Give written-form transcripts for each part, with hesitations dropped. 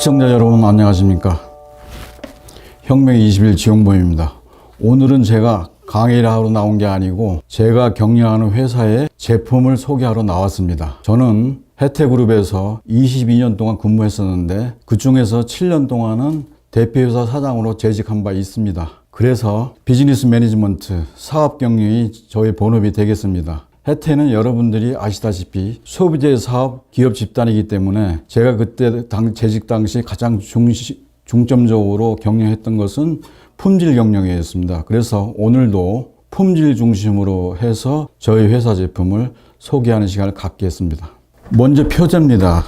시청자 여러분 안녕하십니까. 혁명의 20일 지용범입니다. 오늘은 제가 강의를 하러 나온 게 아니고 제가 경영하는 회사의 제품을 소개하러 나왔습니다. 저는 혜태그룹에서 22년 동안 근무했었는데 그 중에서 7년 동안은 대표이사 사장으로 재직한 바 있습니다. 그래서 비즈니스 매니지먼트, 사업 경영이 저의 본업이 되겠습니다. 혜태는 여러분들이 아시다시피 소비재 사업 기업 집단이기 때문에 제가 그때 재직 당시 가장 중점적으로 경영했던 것은 품질 경영이었습니다. 그래서 오늘도 품질 중심으로 해서 저희 회사 제품을 소개하는 시간을 갖겠습니다. 먼저 표제입니다.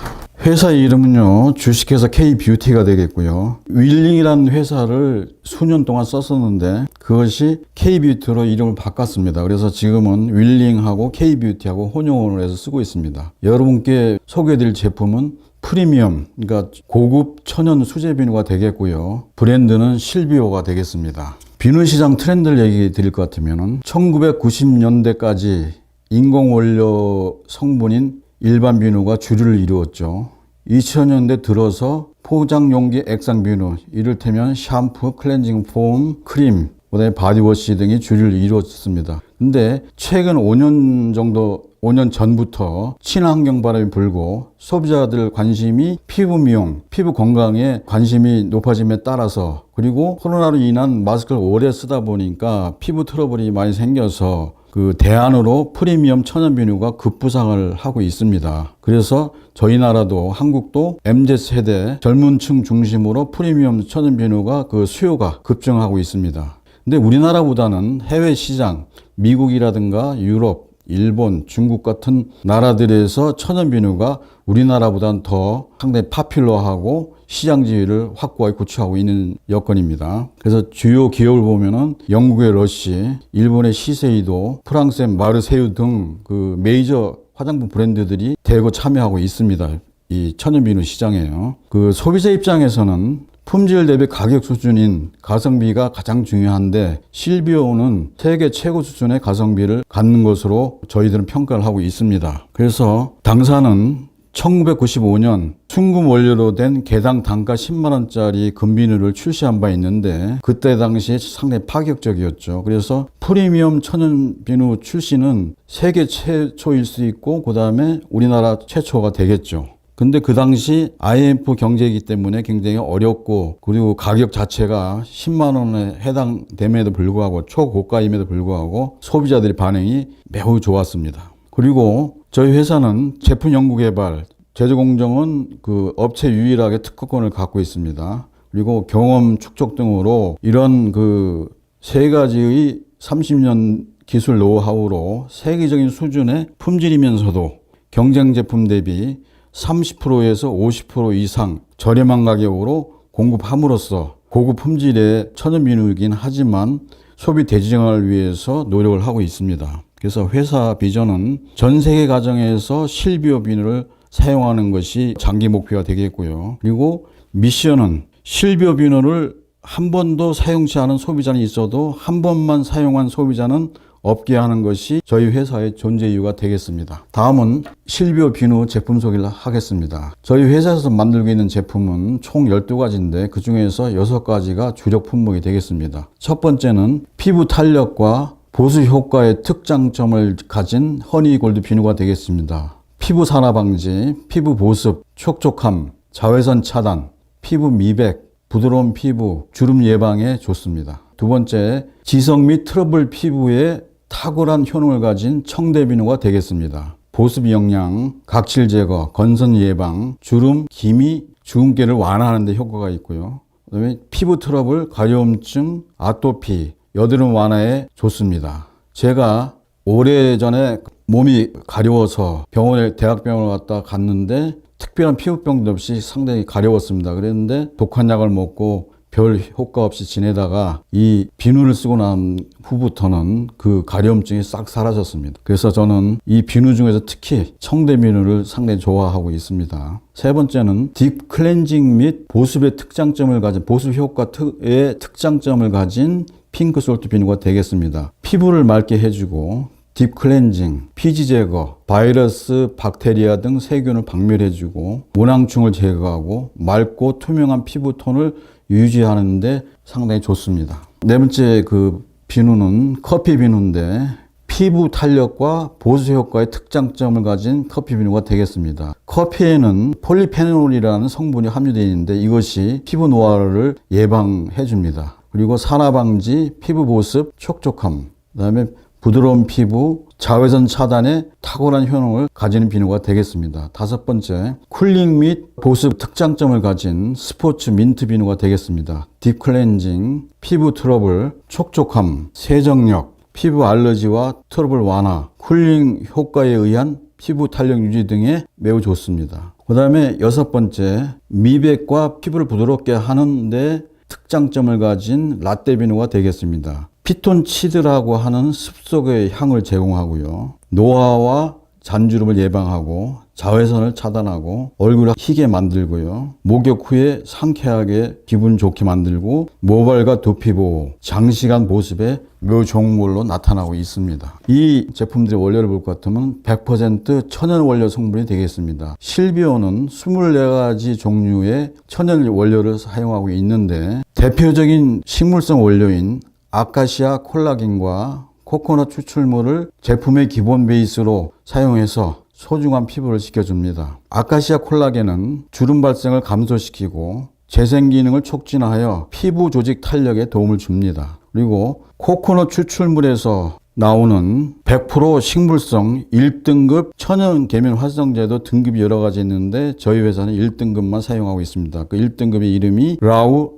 회사 이름은요, 주식회사 K뷰티가 되겠고요. 윌링이라는 회사를 수년 동안 썼었는데 그것이 K뷰티로 이름을 바꿨습니다. 그래서 지금은 윌링하고 K뷰티하고 혼용을 해서 쓰고 있습니다. 여러분께 소개해드릴 제품은 프리미엄, 그러니까 고급 천연 수제 비누가 되겠고요. 브랜드는 실비오가 되겠습니다. 비누 시장 트렌드를 얘기 드릴 것 같으면 1990년대까지 인공원료 성분인 일반 비누가 주류를 이루었죠. 2000년대 들어서 포장용기 액상 비누, 이를테면 샴푸, 클렌징 폼, 크림, 그다음에 바디워시 등이 주류를 이루었습니다. 근데 최근 5년 전부터 친환경 바람이 불고 소비자들 관심이 피부 미용, 피부 건강에 관심이 높아짐에 따라서, 그리고 코로나로 인한 마스크를 오래 쓰다 보니까 피부 트러블이 많이 생겨서 그 대안으로 프리미엄 천연 비누가 급부상을 하고 있습니다. 그래서 저희 나라도 한국도 MZ세대 젊은 층 중심으로 프리미엄 천연 비누가 그 수요가 급증하고 있습니다. 근데 우리나라보다는 해외 시장, 미국이라든가 유럽, 일본, 중국 같은 나라들에서 천연 비누가 우리나라보다는 더 상당히 파퓰러하고 시장 지위를 확고하게 구축하고 있는 여건입니다. 그래서 주요 기업을 보면은 영국의 러쉬, 일본의 시세이도, 프랑스의 마르세유 등 그 메이저 화장품 브랜드들이 대거 참여하고 있습니다. 이 천연 비누 시장에요. 그 소비자 입장에서는 품질 대비 가격 수준인 가성비가 가장 중요한데 실비오는 세계 최고 수준의 가성비를 갖는 것으로 저희들은 평가를 하고 있습니다. 그래서 당사는 1995년 순금 원료로 된 개당 단가 10만원짜리 금비누를 출시한 바 있는데 그때 당시에 상당히 파격적이었죠. 그래서 프리미엄 천연 비누 출시는 세계 최초일 수 있고 그 다음에 우리나라 최초가 되겠죠. 근데 그 당시 IMF 경제이기 때문에 굉장히 어렵고, 그리고 가격 자체가 10만 원에 해당됨에도 불구하고 초고가임에도 불구하고 소비자들의 반응이 매우 좋았습니다. 그리고 저희 회사는 제품 연구 개발, 제조 공정은 그 업체 유일하게 특허권을 갖고 있습니다. 그리고 경험 축적 등으로 이런 그 세 가지의 30년 기술 노하우로 세계적인 수준의 품질이면서도 경쟁 제품 대비 30%에서 50% 이상 저렴한 가격으로 공급함으로써 고급 품질의 천연 비누이긴 하지만 소비 대중화를 위해서 노력을 하고 있습니다. 그래서 회사 비전은 전 세계 가정에서 실비오 비누를 사용하는 것이 장기 목표가 되겠고요. 그리고 미션은 실비오 비누를 한 번도 사용치 않은 소비자는 있어도 한 번만 사용한 소비자는 없게 하는 것이 저희 회사의 존재 이유가 되겠습니다. 다음은 실비오 비누 제품 소개를 하겠습니다. 저희 회사에서 만들고 있는 제품은 총 12가지인데 그 중에서 6가지가 주력 품목이 되겠습니다. 첫 번째는 피부 탄력과 보습 효과의 특장점을 가진 허니골드 비누가 되겠습니다. 피부 산화 방지, 피부 보습, 촉촉함, 자외선 차단, 피부 미백, 부드러운 피부, 주름 예방에 좋습니다. 두 번째, 지성 및 트러블 피부에 탁월한 효능을 가진 청대 비누가 되겠습니다. 보습 영양, 각질 제거, 건선 예방, 주름, 기미, 주근깨를 완화하는 데 효과가 있고요. 그다음에 피부 트러블, 가려움증, 아토피, 여드름 완화에 좋습니다. 제가 오래전에 몸이 가려워서 대학병원을 갔는데 특별한 피부병도 없이 상당히 가려웠습니다. 그랬는데 독한 약을 먹고 별 효과 없이 지내다가 이 비누를 쓰고 난 후부터는 그 가려움증이 싹 사라졌습니다. 그래서 저는 이 비누 중에서 특히 청대 비누를 상당히 좋아하고 있습니다. 세 번째는 딥 클렌징 및 보습의 특장점을 가진, 보습 효과의 특장점을 가진 핑크 솔트 비누가 되겠습니다. 피부를 맑게 해주고 딥 클렌징, 피지 제거, 바이러스, 박테리아 등 세균을 박멸해주고 모낭충을 제거하고 맑고 투명한 피부톤을 유지하는데 상당히 좋습니다. 네 번째 그 비누는 커피 비누인데 피부 탄력과 보수 효과의 특장점을 가진 커피 비누가 되겠습니다. 커피에는 폴리페놀이라는 성분이 함유되어 있는데 이것이 피부 노화를 예방해 줍니다. 그리고 산화 방지, 피부 보습, 촉촉함, 그다음에 부드러운 피부, 자외선 차단에 탁월한 효능을 가지는 비누가 되겠습니다. 다섯 번째, 쿨링 및 보습 특장점을 가진 스포츠 민트 비누가 되겠습니다. 딥 클렌징, 피부 트러블, 촉촉함, 세정력, 피부 알러지와 트러블 완화, 쿨링 효과에 의한 피부 탄력 유지 등에 매우 좋습니다. 그 다음에 여섯 번째, 미백과 피부를 부드럽게 하는데 특장점을 가진 라떼 비누가 되겠습니다. 피톤치드라고 하는 습속의 향을 제공하고요. 노화와 잔주름을 예방하고 자외선을 차단하고 얼굴을 희게 만들고요. 목욕 후에 상쾌하게 기분 좋게 만들고 모발과 두피 보호, 장시간 보습에 매우 좋은 걸로 나타나고 있습니다. 이 제품들의 원료를 볼 것 같으면 100% 천연 원료 성분이 되겠습니다. 실비오는 24가지 종류의 천연 원료를 사용하고 있는데 대표적인 식물성 원료인 아카시아 콜라겐과 코코넛 추출물을 제품의 기본 베이스로 사용해서 소중한 피부를 지켜줍니다. 아카시아 콜라겐은 주름 발생을 감소시키고 재생 기능을 촉진하여 피부 조직 탄력에 도움을 줍니다. 그리고 코코넛 추출물에서 나오는 100% 식물성 1등급 천연 계면 활성제도 등급이 여러 가지 있는데 저희 회사는 1등급만 사용하고 있습니다. 그 1등급의 이름이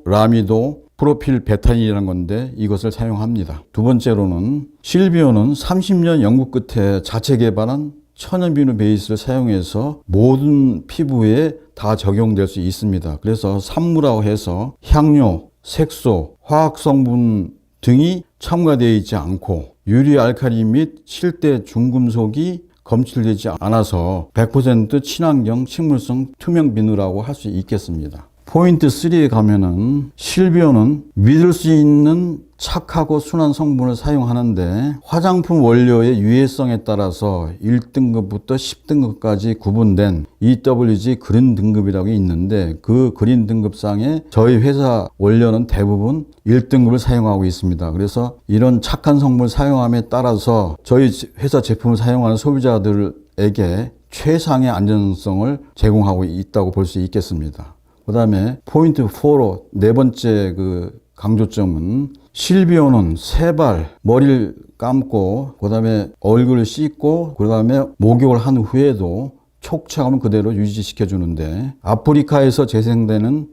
라미도 프로필 베타인이라는 건데 이것을 사용합니다. 두 번째로는 실비오는 30년 연구 끝에 자체 개발한 천연 비누 베이스를 사용해서 모든 피부에 다 적용될 수 있습니다. 그래서 산물하고 해서 향료, 색소, 화학 성분 등이 첨가되어 있지 않고 유리 알칼리 및 실대 중금속이 검출되지 않아서 100% 친환경 식물성 투명 비누라고 할 수 있겠습니다. 포인트 3에 가면은 실비오는 믿을 수 있는 착하고 순한 성분을 사용하는데 화장품 원료의 유해성에 따라서 1등급부터 10등급까지 구분된 EWG 그린 등급이라고 있는데 그 그린 등급상에 저희 회사 원료는 대부분 1등급을 사용하고 있습니다. 그래서 이런 착한 성분을 사용함에 따라서 저희 회사 제품을 사용하는 소비자들에게 최상의 안전성을 제공하고 있다고 볼 수 있겠습니다. 그 다음에 포인트 4로 네 번째 그 강조점은 실비오는 세발 머리를 감고 그 다음에 얼굴을 씻고 그 다음에 목욕을 한 후에도 촉촉함을 그대로 유지시켜 주는데 아프리카에서 자생되는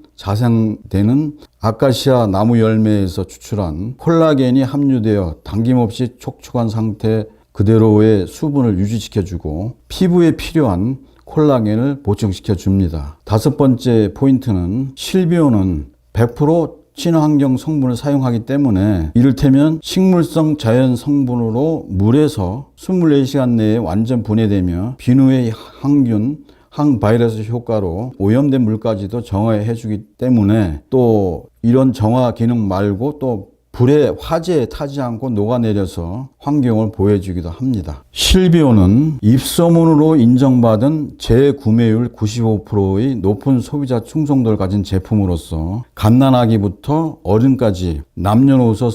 아카시아 나무 열매에서 추출한 콜라겐이 함유되어 당김없이 촉촉한 상태 그대로의 수분을 유지시켜 주고 피부에 필요한 콜라겐을 보충시켜 줍니다. 다섯 번째 포인트는 실비오는 100% 친환경 성분을 사용하기 때문에 이를테면 식물성 자연 성분으로 물에서 24시간 내에 완전 분해되며 비누의 항균, 항바이러스 효과로 오염된 물까지도 정화해 주기 때문에 또 이런 정화 기능 말고 또 불에 화재에 타지 않고 녹아내려서 환경을 보호해주기도 합니다. 실비오는 입소문으로 인정받은 재구매율 95%의 높은 소비자 충성도를 가진 제품으로서 갓난아기부터 어른까지 남녀노소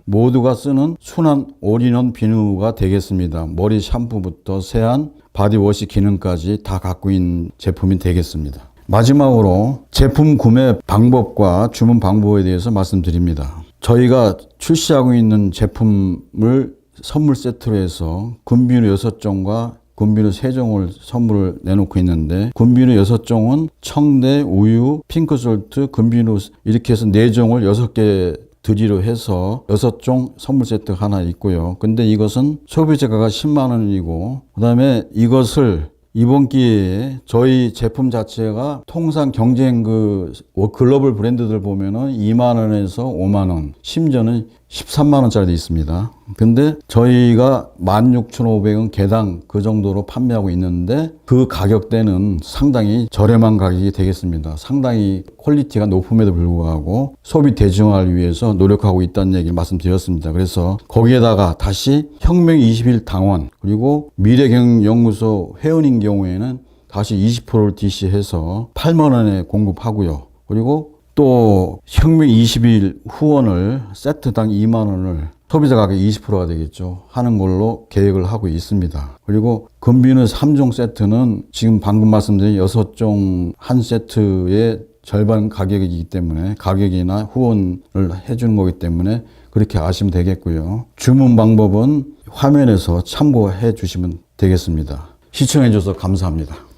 모두가 쓰는 순한 올인원 비누가 되겠습니다. 머리 샴푸부터 세안, 바디워시 기능까지 다 갖고 있는 제품이 되겠습니다. 마지막으로 제품 구매 방법과 주문 방법에 대해서 말씀드립니다. 저희가 출시하고 있는 제품을 선물 세트로 해서 금비누 6종과 금비누 3종을 선물을 내놓고 있는데 금비누 6종은 청대, 우유, 핑크솔트, 금비누 이렇게 해서 4종을 6개 드리로 해서 6종 선물 세트 하나 있고요. 근데 이것은 소비자가가 10만 원이고 그다음에 이것을 이번 기회에 저희 제품 자체가 통상 경쟁 글로벌 브랜드들 보면은 2만 원에서 5만 원, 심지어는 13만 원짜리도 있습니다. 근데 저희가 16,500원 개당 그 정도로 판매하고 있는데 그 가격대는 상당히 저렴한 가격이 되겠습니다. 상당히 퀄리티가 높음에도 불구하고 소비 대중화를 위해서 노력하고 있다는 얘기를 말씀드렸습니다. 그래서 거기에다가 다시 혁명 21 당원 그리고 미래경영연구소 회원인 경우에는 다시 20%를 DC해서 8만 원에 공급하고요. 그리고 또 혁명 20일 후원을 세트당 2만 원을 소비자 가격 20%가 되겠죠. 하는 걸로 계획을 하고 있습니다. 그리고 금비누 3종 세트는 지금 방금 말씀드린 6종 한 세트의 절반 가격이기 때문에 가격이나 후원을 해주는 거기 때문에 그렇게 아시면 되겠고요. 주문 방법은 화면에서 참고해 주시면 되겠습니다. 시청해 주셔서 감사합니다.